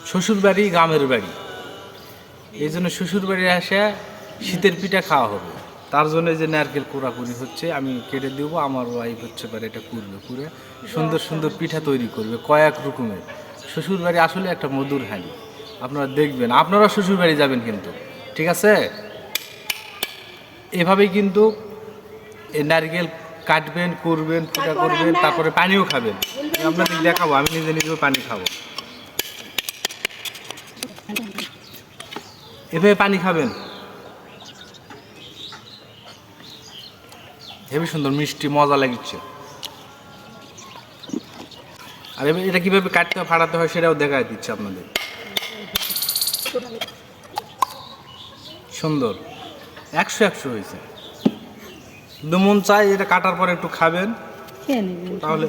শ্বশুর বাড়ি গ্রামের বাড়ি, এই জন্য শ্বশুর বাড়ি আসে শীতের পিঠা খাওয়া হবে। তার জন্য যে নারকেল কোড়াকুড়ি হচ্ছে, আমি কেটে দেবো, আমার ওয়াইফ হচ্ছে পারে এটা করবে, করে সুন্দর সুন্দর পিঠা তৈরি করবে কয়েক রকমের। শ্বশুর বাড়ি আসলে একটা মধুর হাঁড়ি, আপনারা দেখবেন, আপনারা শ্বশুর বাড়ি যাবেন কিন্তু, ঠিক আছে? এভাবেই কিন্তু এই নারকেল কাটবেন, করবেন, ফুটা করবেন, তারপরে পানিও খাবেন। আপনাদের দেখাবো, আমি নিজে নিজেও পানি খাবো। এভাবে পানি খাবেন, হেবি সুন্দর মিষ্টি, মজা লাগছে। আর এটা কীভাবে কাটতে হয়, ফাটাতে হয় সেটাও দেখা দিচ্ছে আপনাদের। সুন্দর, 100 হয়েছে। কিন্তু মন চাই এটা কাটার পরে একটু খাবেন, তাহলে